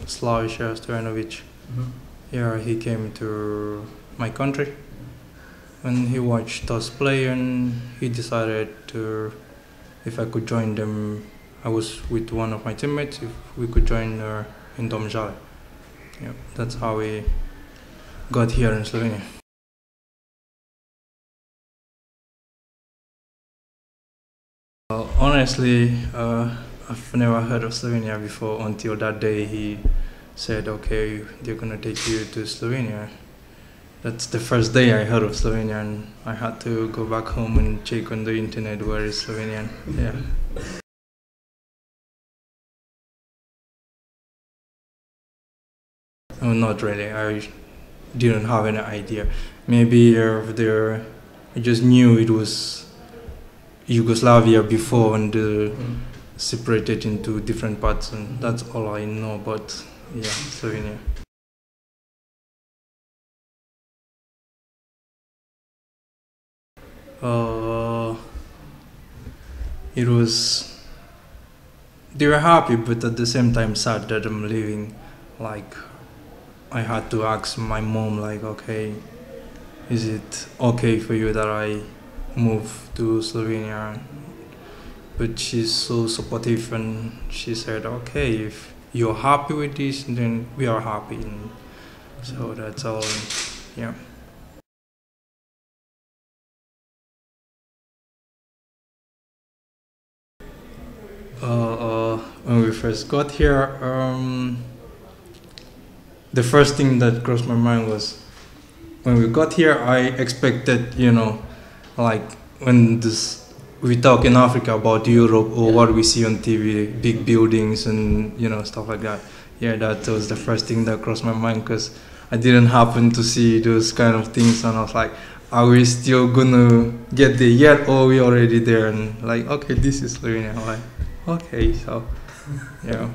Slovenija. Here he came to my country and he watched us play and he decided to, if I could join them. I was with one of my teammates, if we could join in Domžale. Yeah, that's how we got here in Slovenia. Honestly, I've never heard of Slovenia before until that day he said, okay, they're gonna take you to Slovenia. That's the first day I heard of Slovenia and I had to go back home and check on the internet where is Slovenia. Yeah. Oh, not really. I didn't have any idea. Maybe I just knew it was Yugoslavia before and separated into different parts, and that's all I know about Slovenia. They were happy, but at the same time sad that I'm leaving. Like, I had to ask my mom, like, okay, is it okay for you that I move to Slovenia? But she's so supportive and she said, okay, if you're happy with this, then we are happy. And so that's all, yeah. When we first got here, the first thing that crossed my mind was, when we got here, I expected, like when we talk in Africa about Europe or what we see on TV, big buildings and stuff like that. Yeah, that was the first thing that crossed my mind because I didn't happen to see those kind of things, and I was like, are we still gonna get there yet or are we already there? And like, okay, this is Slovenia. I'm like, okay, so yeah.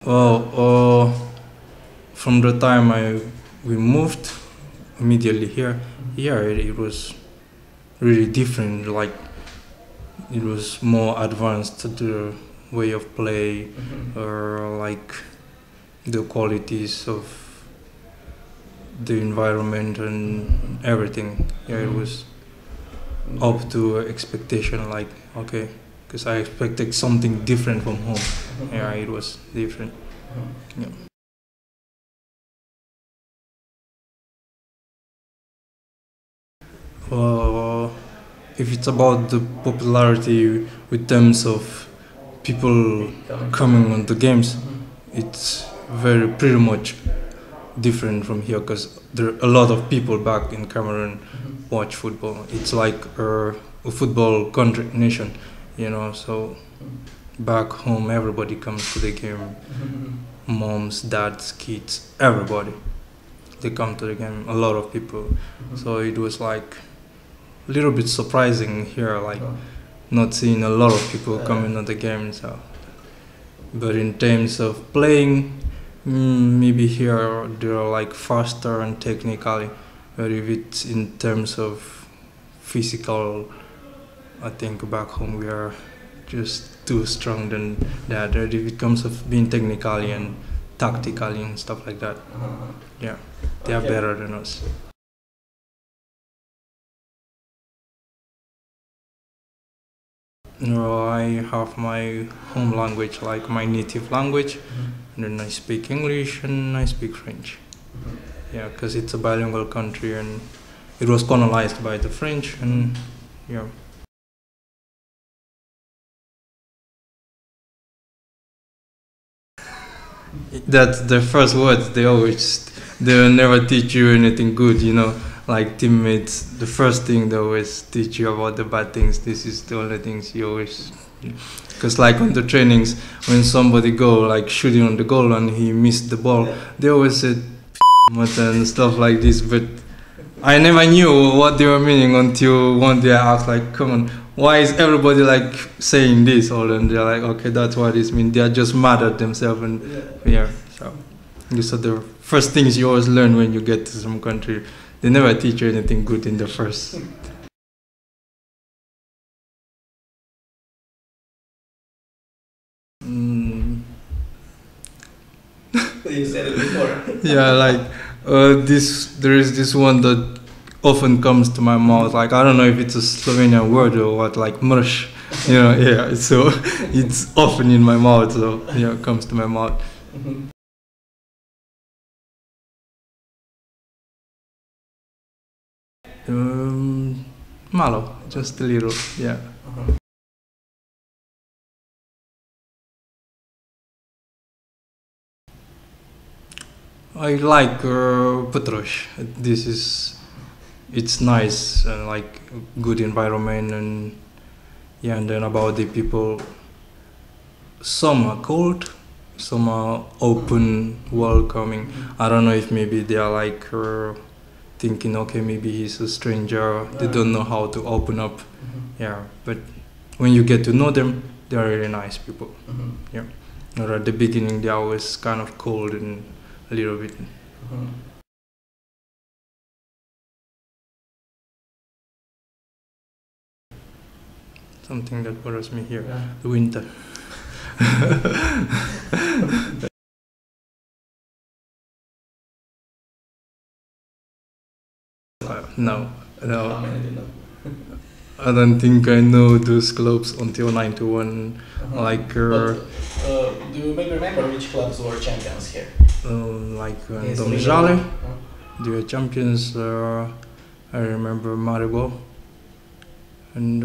Well, from the time we moved immediately here, it was really different. Like, it was more advanced, the way of play, or like the qualities of the environment and everything. Yeah, it was up to expectation. Like, okay, because I expected something different from home. Yeah, it was different. Yeah. If it's about the popularity with terms of people coming on the games, it's pretty much different from here because there are a lot of people back in Cameroon watch football. It's like a football country nation, so back home everybody comes to the game. Moms, dads, kids, everybody. They come to the game, a lot of people. So it was like a little bit surprising here, like not seeing a lot of people coming to the game. So, but in terms of playing, maybe here they're like faster and technically, but if it's in terms of physical, I think back home we are just too strong than that. If it comes of being technically and tactically and stuff like that, yeah, they are better than us. I have my home language, like my native language, and then I speak English and I speak French. Yeah, because it's a bilingual country and it was colonized by the French, and yeah. That's the first words they'll never teach you anything good, like teammates. The first thing they always teach you about the bad things. This is the only things you always, because like on the trainings, when somebody go like shooting on the goal and he missed the ball, they always said and stuff like this, but I never knew what they were meaning until one day I asked, like, come on, why is everybody like saying this? And they're like, okay, that's what it means. They're just mad at themselves, and yeah. So these are the first things you always learn when you get to some country. They never teach you anything good in the first Yeah, like there is this one that often comes to my mouth. Like I don't know if it's a Slovenian word or what, like mrš. Yeah. So it's often in my mouth. So yeah, it comes to my mouth. Malo, just a little. Yeah. I like Petroš. It's nice and like good environment and yeah. And then about the people, some are cold, some are open, welcoming. I don't know if maybe they are like thinking, okay, maybe he's a stranger. They don't know how to open up. Yeah, but when you get to know them, they are really nice people. Yeah. Or at the beginning, they are always kind of cold and a little bit. Something that bothers me here, the winter. No. I don't think I know those clubs until 91. Like. Do you maybe remember which clubs were champions here? Like Domžale, they were champions. I remember Maribor, and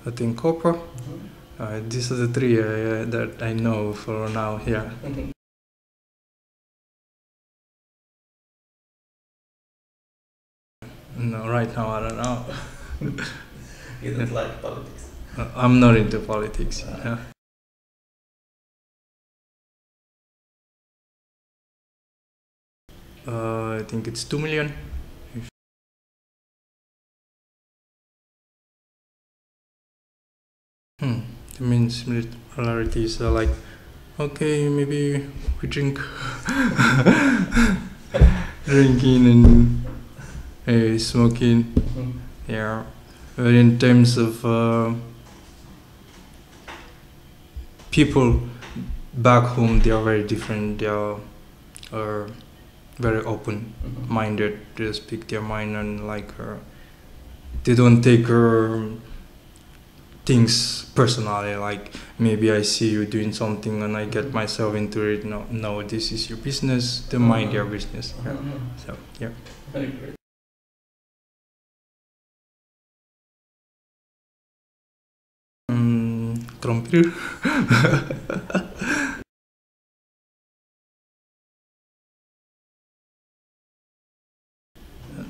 I think Kako. These are the three that I know for now. Yeah. No, right now I don't know. You don't like politics? I'm not into politics. Yeah. I think it's 2 million. The main similarities are like, okay, maybe we drink, drinking and smoking. Yeah, but in terms of people back home, they are very different. They are very open-minded. They speak their mind and like they don't take things personally. Like maybe I see you doing something and I get myself into it. No, this is your business. They mind their business. Yeah. So yeah. Very great. Trompir.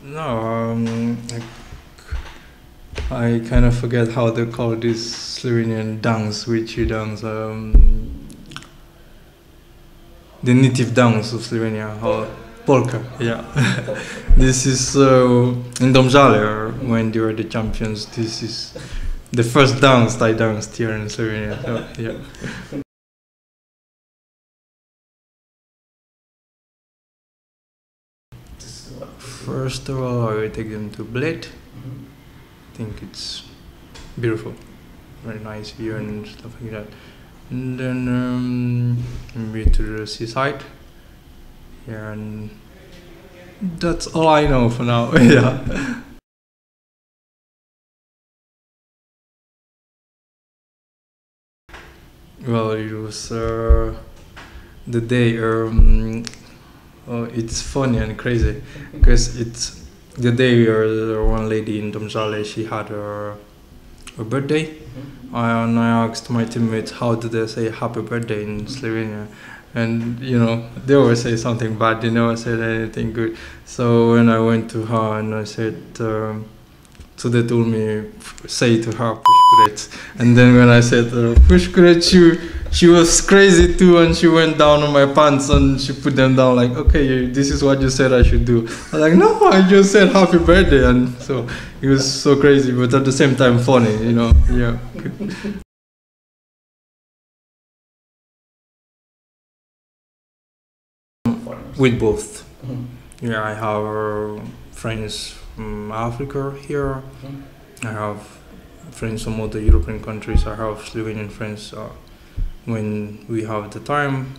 No, I kind of forget how they call this Slovenian dance, which you dance. The native dance of Slovenia, polka. Yeah. This is in Domžale when they were the champions. This is the first dance I danced here in Slovenia. So, yeah. First of all, I will take them to Bled. I think it's beautiful, very nice view and stuff like that. And then maybe to the seaside. Yeah, and that's all I know for now. Yeah. Well, it was the day. It's funny and crazy because it's the day one lady in Domžale, she had her birthday, and I asked my teammates how do they say happy birthday in Slovenia, and they always say something bad, they never said anything good. So when I went to her and I said, so they told me say to her pushkuret, and then when I said pushkuret, she was crazy too, and she went down on my pants and she put them down like, okay, this is what you said I should do. I was like, no, I just said happy birthday, and so it was so crazy, but at the same time funny, yeah. With both. Yeah, I have friends from Africa here. I have friends from other European countries. I have Slovenian friends. When we have the time,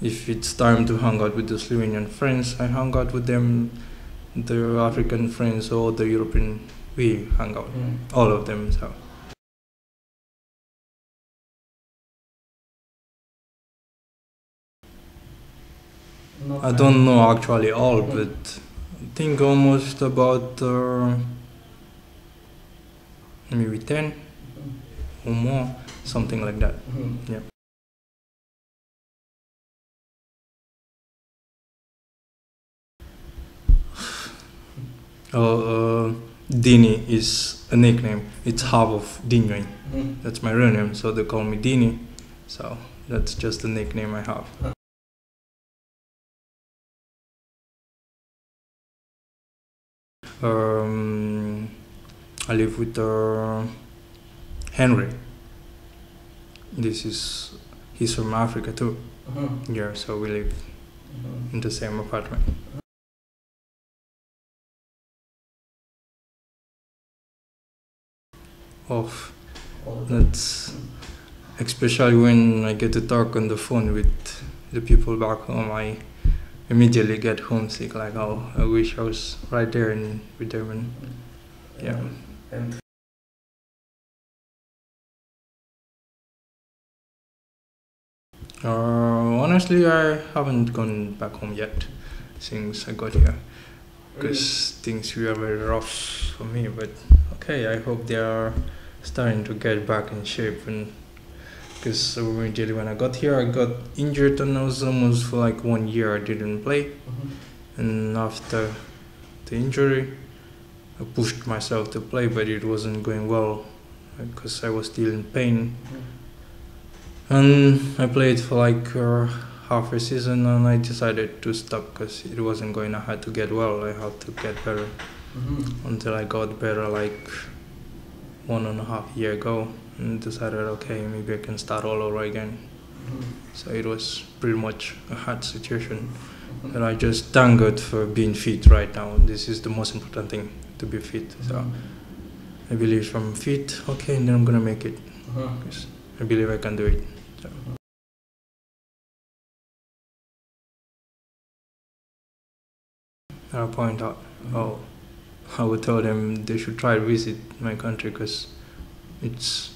if it's time to hang out with the Slovenian friends, I hang out with them. The African friends or the European, we hang out, all of them. So. I don't know actually all, but I think almost about maybe 10 or more, something like that. Yeah. Dinnyuy is a nickname. It's half of Dinnyuy. That's my real name, so they call me Dinnyuy. So that's just the nickname I have. I live with Henry. He's from Africa too. Yeah, so we live in the same apartment. That's especially when I get to talk on the phone with the people back home. I immediately get homesick, like, oh, I wish I was right there with them. And, yeah. Honestly, I haven't gone back home yet since I got here, because things were very rough for me. But okay, I hope they are starting to get back in shape. And because immediately when I got here, I got injured and I was almost for like 1 year I didn't play. And after the injury, I pushed myself to play, but it wasn't going well because I was still in pain. And I played for like half a season and I decided to stop because it wasn't going. I had to get well, I had to get better. Until I got better like 1.5 years ago and decided, okay, maybe I can start all over again. So it was pretty much a hard situation. But I just thank God for being fit right now. This is the most important thing, to be fit. So I believe if I'm fit, okay, then I'm gonna make it. Because I believe I can do it. So. I'll point out, I would tell them they should try to visit my country because it's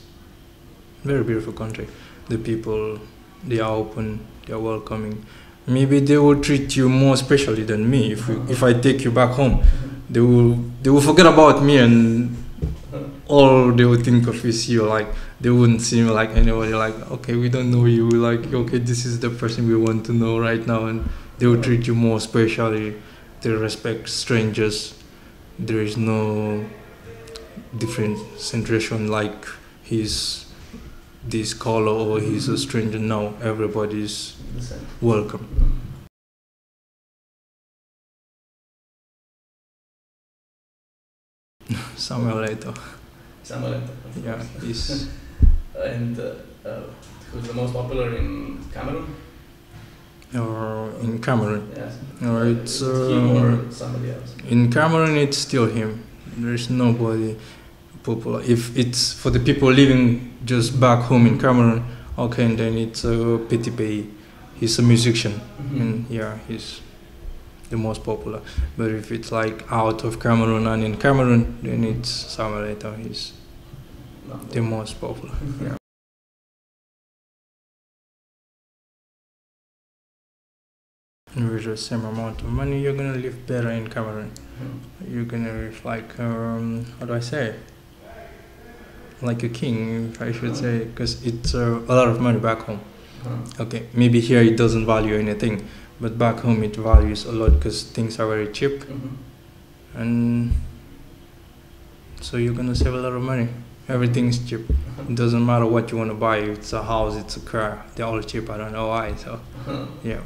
a very beautiful country. The people, they are open, they are welcoming. Maybe they will treat you more specially than me. If I take you back home, they will forget about me and all they will think of is you. Like they wouldn't see me like anybody. Like, okay, we don't know you. Like, okay, this is the person we want to know right now, and they will treat you more specially. They respect strangers. There is no different centration like he's this color or he's a stranger. No, everybody's welcome. Somewhere later. Yeah, he's. And who's the most popular in Cameroon? In Cameroon. Yes. It's him or somebody else? In Cameroon, it's still him. There's nobody popular. If it's for the people living just back home in Cameroon, okay, and then it's Petit Pays. He's a musician, and yeah, he's the most popular. But if it's like out of Cameroon and in Cameroon, then it's Samuelator. He's the most popular. Yeah. With the same amount of money, you're gonna live better in Cameroon. You're gonna live like, how do I say? Like a king, I should say, because it's a lot of money back home. Okay, maybe here it doesn't value anything, but back home it values a lot because things are very cheap. And so you're gonna save a lot of money. Everything's cheap. It doesn't matter what you want to buy. It's a house, it's a car. They're all cheap. I don't know why. So, yeah.